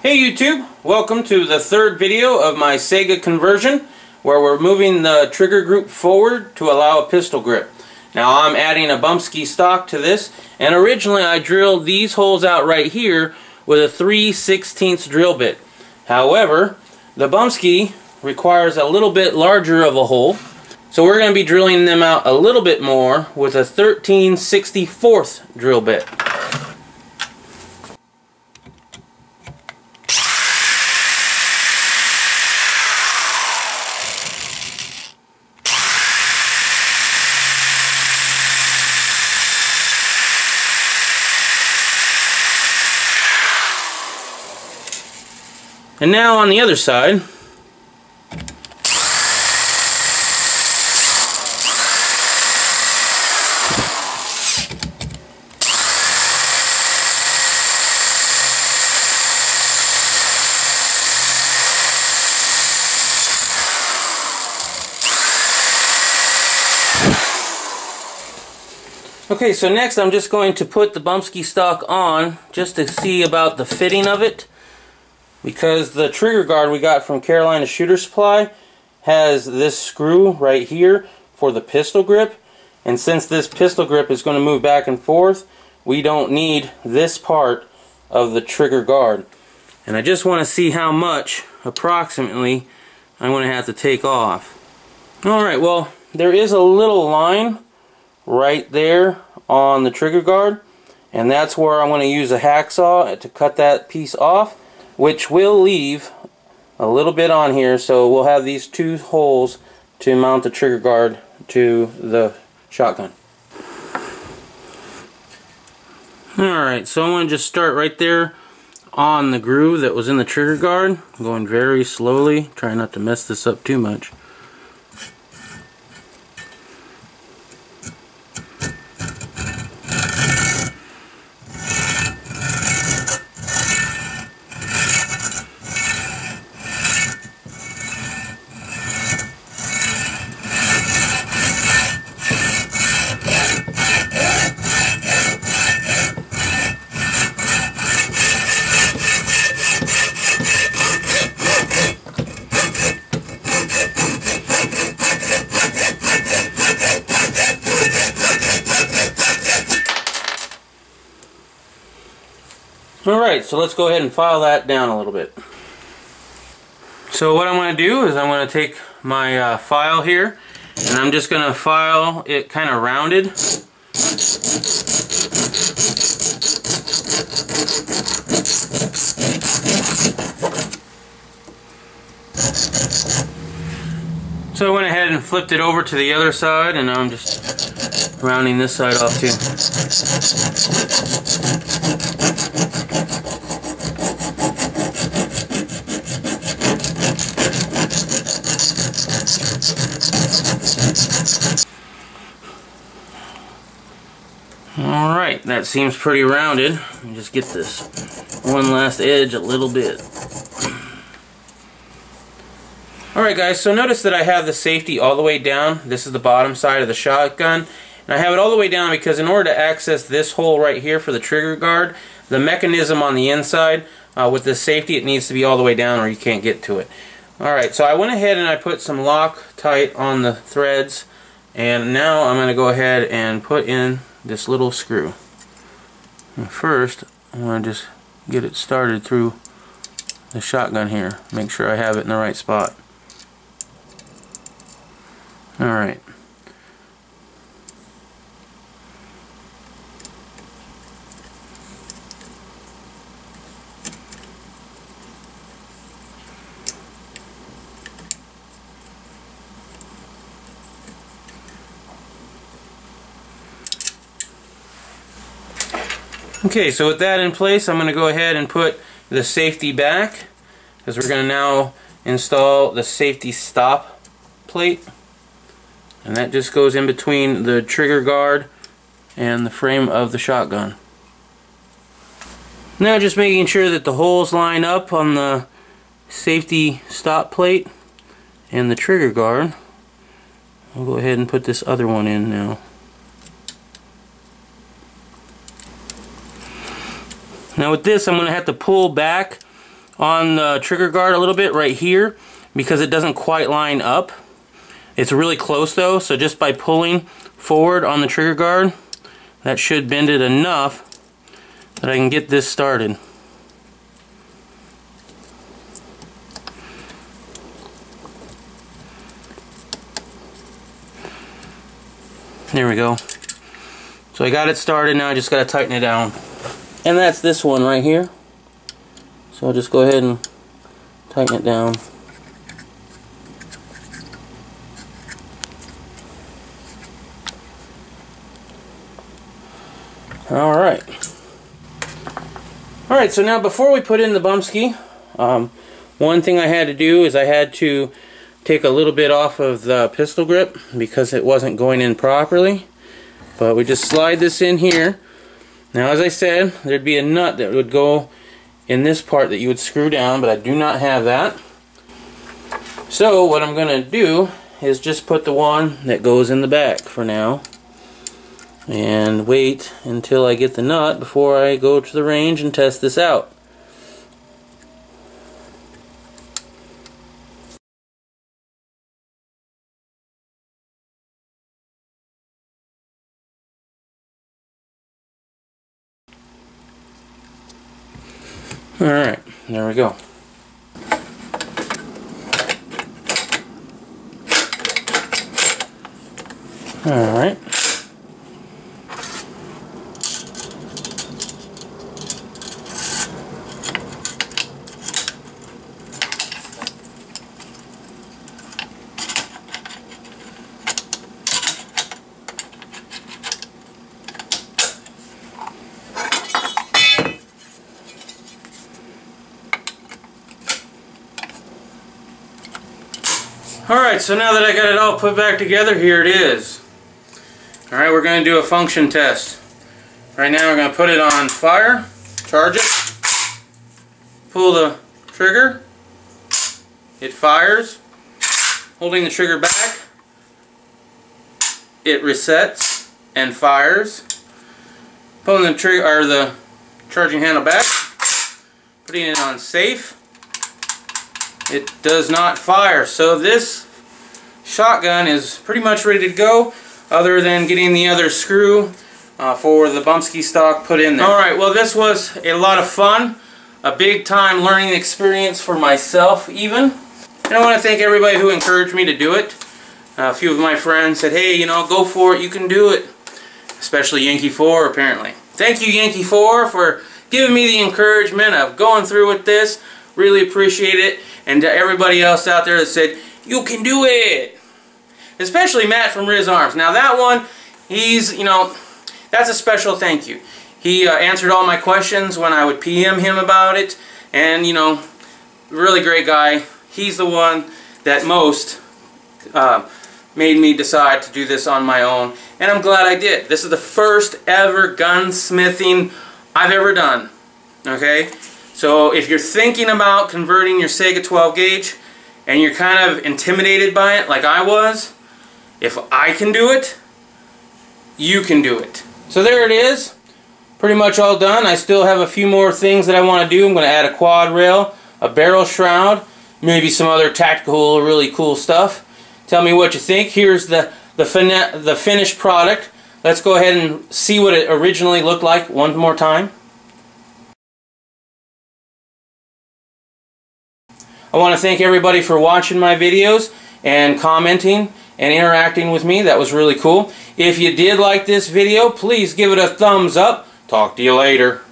Hey YouTube, welcome to the third video of my Saiga conversion where we're moving the trigger group forward to allow a pistol grip. Now I'm adding a bumpski stock to this, and originally I drilled these holes out right here with a 3/16 drill bit. However, the bumpski requires a little bit larger of a hole, so we're going to be drilling them out a little bit more with a 13/64 drill bit. And now on the other side, okay, so next I'm just going to put the bumpski stock on just to see about the fitting of it, because the trigger guard we got from Carolina Shooter Supply has this screw right here for the pistol grip, and since this pistol grip is going to move back and forth, we don't need this part of the trigger guard. And I just want to see how much approximately I'm going to have to take off. Alright, well, there is a little line right there on the trigger guard, and that's where I'm going to use a hacksaw to cut that piece off, which will leave a little bit on here, so we'll have these two holes to mount the trigger guard to the shotgun. Alright, so I'm going to just start right there on the groove that was in the trigger guard. I'm going very slowly, trying not to mess this up too much. Alright, so let's go ahead and file that down a little bit. So what I'm going to do is I'm going to take my file here, and I'm just going to file it kind of rounded. So I went ahead and flipped it over to the other side, and now I'm just rounding this side off too. Alright, that seems pretty rounded. Let me just get this one last edge a little bit. Alright guys, so notice that I have the safety all the way down. This is the bottom side of the shotgun. And I have it all the way down because in order to access this hole right here for the trigger guard, the mechanism on the inside, with the safety, it needs to be all the way down or you can't get to it. Alright, so I went ahead and I put some Loctite on the threads, and now I'm going to go ahead and put in this little screw. And first, I want to just get it started through the shotgun here. Make sure I have it in the right spot. Alright. Okay, so with that in place, I'm going to go ahead and put the safety back, because we're going to now install the safety stop plate, and that just goes in between the trigger guard and the frame of the shotgun. Now just making sure that the holes line up on the safety stop plate and the trigger guard. I'll go ahead and put this other one in now. Now with this, I'm going to have to pull back on the trigger guard a little bit right here because it doesn't quite line up. It's really close though, so just by pulling forward on the trigger guard, that should bend it enough that I can get this started. There we go. So I got it started, now I just got to tighten it down. And that's this one right here. So I'll just go ahead and tighten it down. Alright. Alright, so now before we put in the Bumsky, one thing I had to do is I had to take a little bit off of the pistol grip because it wasn't going in properly. But we just slide this in here. Now as I said, there'd be a nut that would go in this part that you would screw down, but I do not have that. So what I'm going to do is just put the one that goes in the back for now. And wait until I get the nut before I go to the range and test this out. Alright, there we go. Alright. Alright, so now that I got it all put back together, here it is. Alright, we're going to do a function test. Right now we're going to put it on fire, charge it, pull the trigger, it fires, holding the trigger back, it resets and fires, pulling the trigger or the charging handle back, putting it on safe. It does not fire, so this shotgun is pretty much ready to go, other than getting the other screw for the Bumsky stock put in there. Alright, well this was a lot of fun, a big time learning experience for myself even. And I want to thank everybody who encouraged me to do it. A few of my friends said, hey, you know, go for it, you can do it. Especially Yankee 4 apparently. Thank you Yankee 4 for giving me the encouragement of going through with this. Really appreciate it. And to everybody else out there that said, you can do it. Especially Matt from Risarms. Now that one, he's, you know, that's a special thank you. He answered all my questions when I would PM him about it. And, you know, really great guy. He's the one that most made me decide to do this on my own. And I'm glad I did. This is the first ever gunsmithing I've ever done. Okay? So if you're thinking about converting your Saiga 12 gauge and you're kind of intimidated by it like I was, if I can do it, you can do it. So there it is. Pretty much all done. I still have a few more things that I want to do. I'm going to add a quad rail, a barrel shroud, maybe some other tactical really cool stuff. Tell me what you think. Here's the finished product. Let's go ahead and see what it originally looked like one more time. I want to thank everybody for watching my videos and commenting and interacting with me. That was really cool. If you did like this video, please give it a thumbs up. Talk to you later.